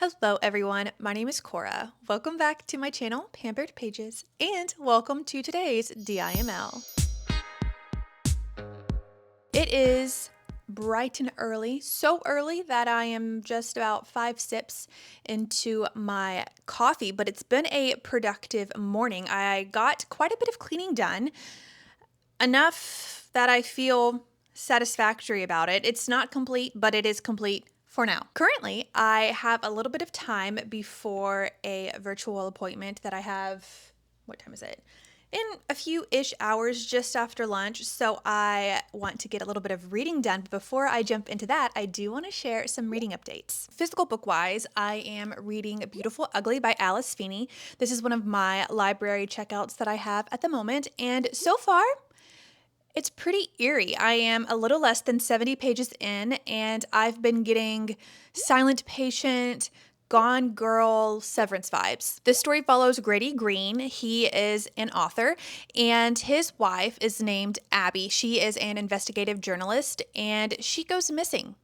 Hello everyone, my name is Cora. Welcome back to my channel, Pampered Pages, and welcome to today's DIML. It is bright and early, so early that I am just about 5 sips into my coffee, but it's been a productive morning. I got quite a bit of cleaning done, enough that I feel satisfactory about it. It's not complete, but it is complete for now. Currently, I have a little bit of time before a virtual appointment that I have, what time is it? In a few-ish hours just after lunch, so I want to get a little bit of reading done. But before I jump into that, I do want to share some reading updates. Physical book-wise, I am reading Beautiful Ugly by Alice Feeney. This is one of my library checkouts that I have at the moment, and so far, it's pretty eerie. I am a little less than 70 pages in, and I've been getting Silent Patient, Gone Girl, Severance vibes. This story follows Grady Green. He is an author, and his wife is named Abby. She is an investigative journalist, and she goes missing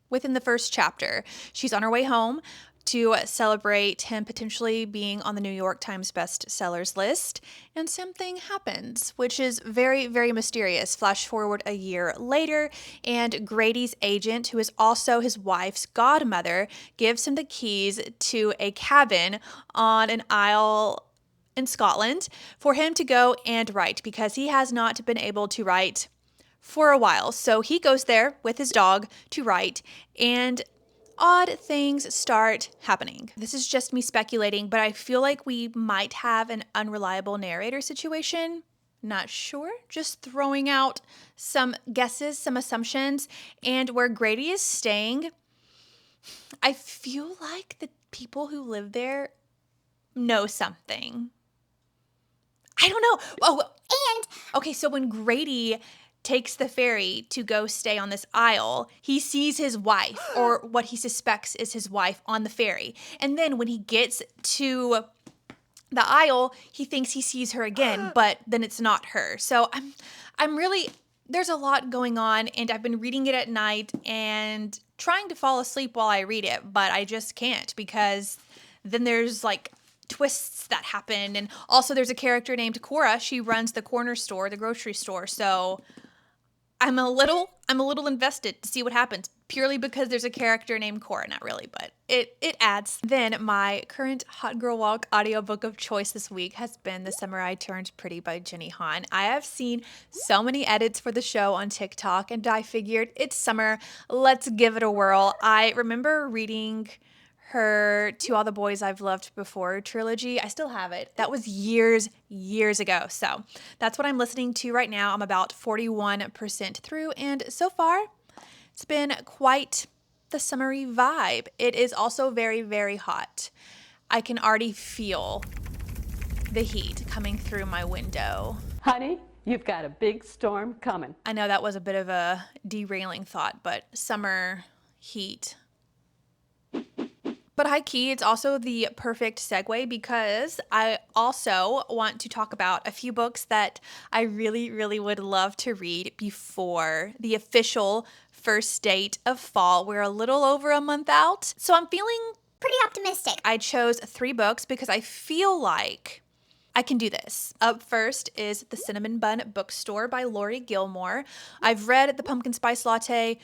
within the first chapter. She's on her way home to celebrate him potentially being on the New York Times bestsellers list, and something happens, which is very, very mysterious. Flash forward a year later, and Grady's agent, who is also his wife's godmother, gives him the keys to a cabin on an isle in Scotland for him to go and write, because he has not been able to write for a while. So he goes there with his dog to write, and odd things start happening. This is just me speculating, but I feel like we might have an unreliable narrator situation. Not sure, just throwing out some guesses, some assumptions. And where Grady is staying, I feel like the people who live there know something. I don't know. Oh, and okay, so when Grady takes the ferry to go stay on this isle, he sees his wife, or what he suspects is his wife, on the ferry. And then when he gets to the isle, he thinks he sees her again, but then it's not her. So I'm really, there's a lot going on, and I've been reading it at night and trying to fall asleep while I read it, but I just can't, because then there's like twists that happen. And also there's a character named Cora. She runs the corner store, the grocery store. So I'm a little invested to see what happens, purely because there's a character named Cora. Not really, but it adds. Then my current Hot Girl Walk audiobook of choice this week has been The Summer I Turned Pretty by Jenny Han. I have seen so many edits for the show on TikTok, and I figured it's summer, let's give it a whirl. I remember reading her To All the Boys I've Loved Before trilogy. I still have it. That was years ago. So that's what I'm listening to right now. I'm about 41% through, and so far it's been quite the summery vibe. It is also very, very hot. I can already feel the heat coming through my window. Honey, you've got a big storm coming. I know that was a bit of a derailing thought, but summer heat. But high key, it's also the perfect segue, because I also want to talk about a few books that I really, really would love to read before the official first date of fall. We're a little over a month out, so I'm feeling pretty optimistic. I chose 3 books because I feel like I can do this. Up first is The Cinnamon Bun Bookstore by Lori Gilmore. I've read The Pumpkin Spice Latte,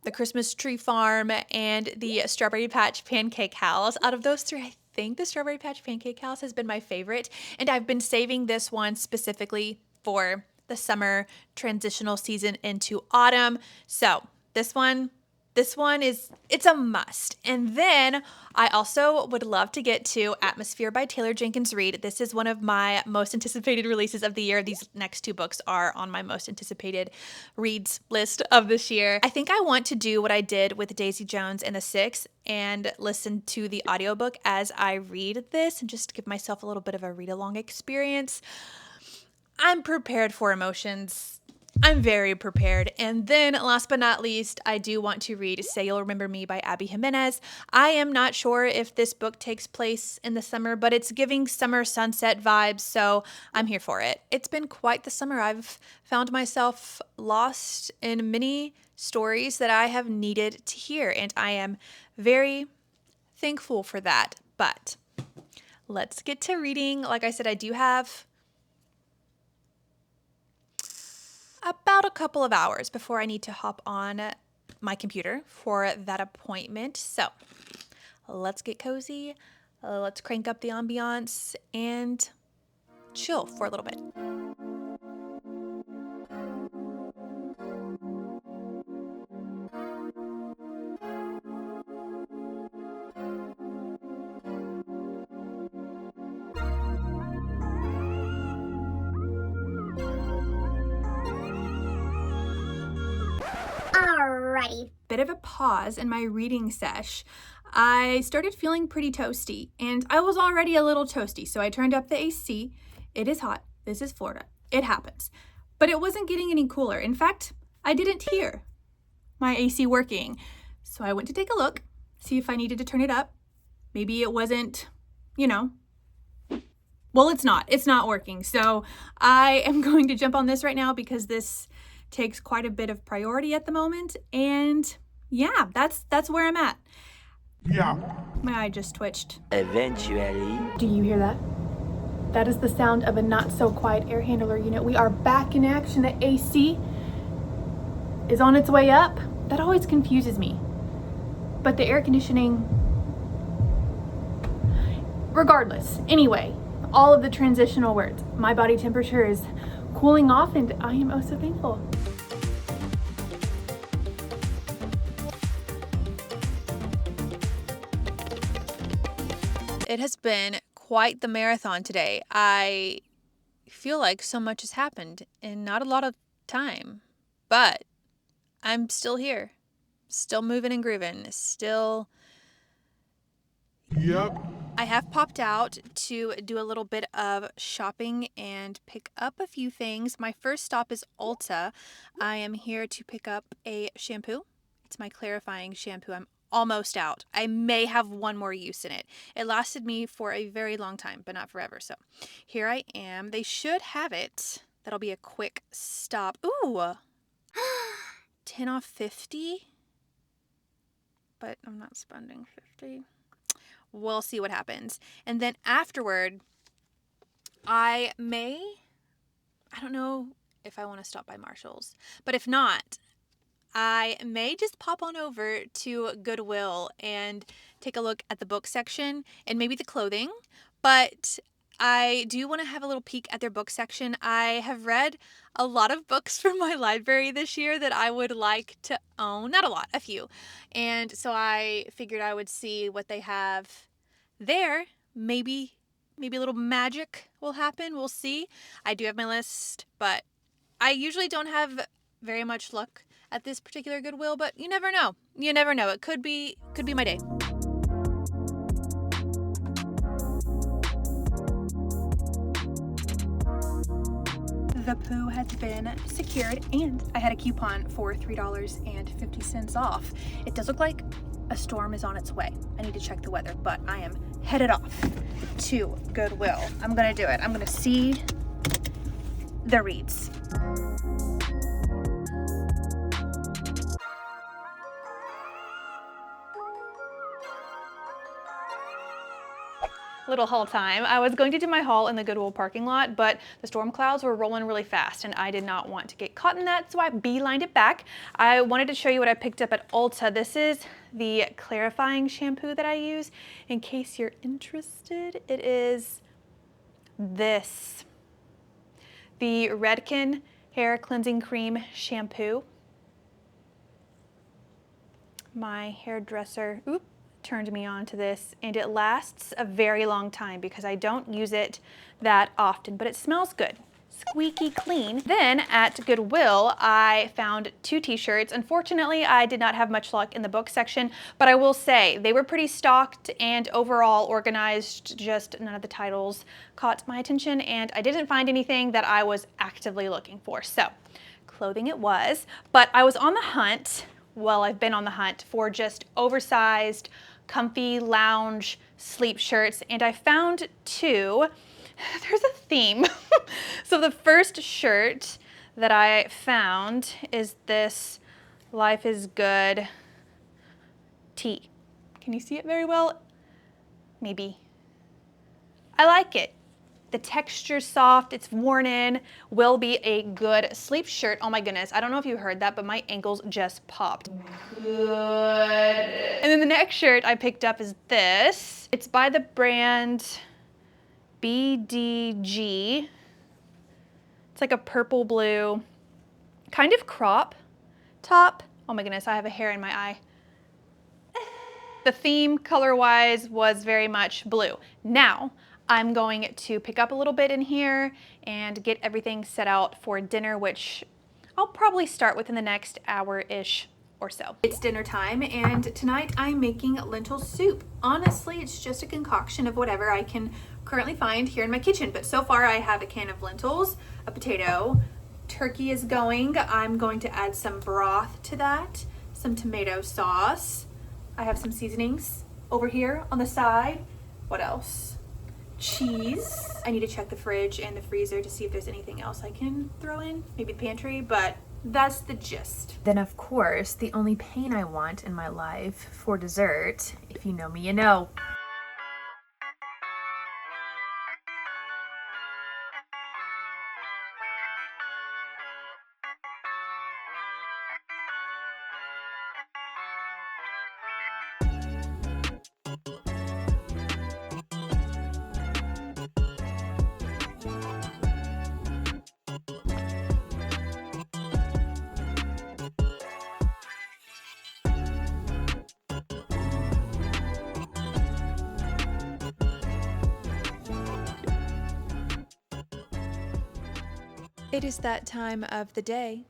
The Christmas Tree Farm, and The Strawberry Patch Pancake House. Out of those 3, I think The Strawberry Patch Pancake House has been my favorite, and I've been saving this one specifically for the summer transitional season into autumn. So this one it's a must. And then I also would love to get to Atmosphere by Taylor Jenkins Reid. This is one of my most anticipated releases of the year. These next 2 books are on my most anticipated reads list of this year. I think I want to do what I did with Daisy Jones and the Six and listen to the audiobook as I read this, and just give myself a little bit of a read-along experience. I'm prepared for emotions. I'm very prepared. And then last but not least, I do want to read Say You'll Remember Me by Abby Jimenez. I am not sure if this book takes place in the summer, but it's giving summer sunset vibes, so I'm here for it. It's been quite the summer. I've found myself lost in many stories that I have needed to hear, and I am very thankful for that. But let's get to reading. Like I said, I do have about a couple of hours before I need to hop on my computer for that appointment. So let's get cozy. Let's crank up the ambiance and chill for a little bit. Alrighty. Bit of a pause in my reading sesh. I started feeling pretty toasty, and I was already a little toasty, so I turned up the AC. It is hot. This is Florida. It happens. But it wasn't getting any cooler. In fact, I didn't hear my AC working. So I went to take a look, see if I needed to turn it up. Maybe it wasn't, well, it's not. It's not working. So I am going to jump on this right now because this takes quite a bit of priority at the moment. And yeah, that's where I'm at. Yeah. My eye just twitched. Eventually. Do you hear that? That is the sound of a not so quiet air handler unit. We are back in action. The AC is on its way up. That always confuses me. But the air conditioning, regardless, anyway, all of the transitional words. My body temperature is cooling off and I am oh so thankful. It has been quite the marathon today. I feel like so much has happened in not a lot of time, but I'm still here, still moving and grooving, still. Yep. I have popped out to do a little bit of shopping and pick up a few things. My first stop is Ulta. I am here to pick up a shampoo. It's my clarifying shampoo. I'm almost out. I may have one more use in it. It lasted me for a very long time, but not forever. So here I am. They should have it. That'll be a quick stop. Ooh, 10 off 50, but I'm not spending 50. We'll see what happens. And then afterward, I don't know if I want to stop by Marshall's, but if not, I may just pop on over to Goodwill and take a look at the book section and maybe the clothing. But I do want to have a little peek at their book section. I have read a lot of books from my library this year that I would like to own. Not a lot, a few. And so I figured I would see what they have there. Maybe a little magic will happen. We'll see. I do have my list, but I usually don't have very much luck at this particular Goodwill, but you never know. You never know. It could be my day. The poo has been secured and I had a coupon for $3.50 off. It does look like a storm is on its way. I need to check the weather, but I am headed off to Goodwill. I'm gonna do it. I'm gonna see the reads. Little haul time. I was going to do my haul in the Goodwill parking lot, but the storm clouds were rolling really fast and I did not want to get caught in that, so I beelined it back. I wanted to show you what I picked up at Ulta. This is the clarifying shampoo that I use. In case you're interested, it is this. The Redken Hair Cleansing Cream Shampoo. My hairdresser, turned me on to this, and it lasts a very long time because I don't use it that often, but it smells good. Squeaky clean. Then at Goodwill, I found 2 t-shirts. Unfortunately, I did not have much luck in the book section, but I will say they were pretty stocked and overall organized, just none of the titles caught my attention, and I didn't find anything that I was actively looking for. So, clothing it was, but I was on the hunt. Well, I've been on the hunt for just oversized, comfy lounge sleep shirts, and I found 2. There's a theme. So the first shirt that I found is this Life is Good tee. Can you see it very well? maybe. I like it. The texture's soft, it's worn in, will be a good sleep shirt. Oh my goodness, I don't know if you heard that, but my ankles just popped. Good. And then the next shirt I picked up is this. It's by the brand BDG. It's like a purple blue, kind of crop top. Oh my goodness, I have a hair in my eye. The theme color-wise was very much blue. Now, I'm going to pick up a little bit in here and get everything set out for dinner, which I'll probably start within the next hour-ish or so. It's dinner time, and tonight I'm making lentil soup. Honestly, it's just a concoction of whatever I can currently find here in my kitchen, but so far I have a can of lentils, a potato, turkey is going. I'm going to add some broth to that, some tomato sauce. I have some seasonings over here on the side. What else? Cheese. I need to check the fridge and the freezer to see if there's anything else I can throw in, maybe the pantry, but that's the gist. Then of course, the only pain I want in my life for dessert, if you know me, you know. It is that time of the day.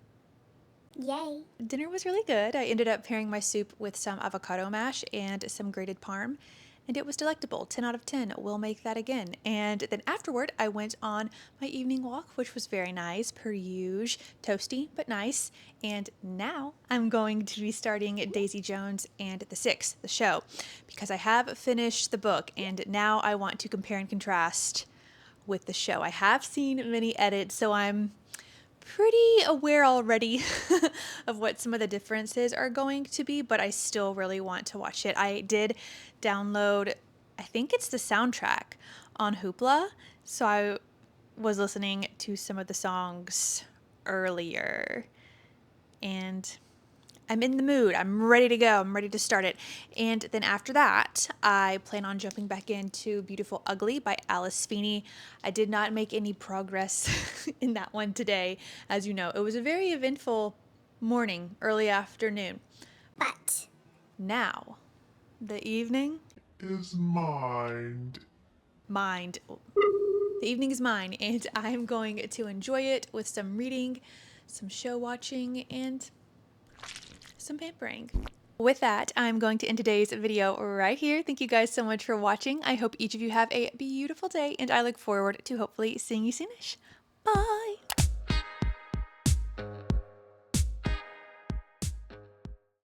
Yay. Dinner was really good. I ended up pairing my soup with some avocado mash and some grated parm, and it was delectable. 10 out of 10. We'll make that again. And then afterward, I went on my evening walk, which was very nice, per usual. Toasty, but nice. And now I'm going to be starting Daisy Jones and the Six, the show, because I have finished the book, and now I want to compare and contrast with the show. I have seen many edits, so I'm pretty aware already of what some of the differences are going to be, but I still really want to watch it. I did download, I think it's the soundtrack on Hoopla, so I was listening to some of the songs earlier, and I'm in the mood. I'm ready to go. I'm ready to start it. And then after that, I plan on jumping back into Beautiful Ugly by Alice Feeney. I did not make any progress in that one today. As you know, it was a very eventful morning, early afternoon. But Now, the evening is mine. mind. The evening is mine, and I'm going to enjoy it with some reading, some show watching, and some pampering. With that, I'm going to end today's video right here. Thank you guys so much for watching. I hope each of you have a beautiful day, and I look forward to hopefully seeing you soonish. Bye!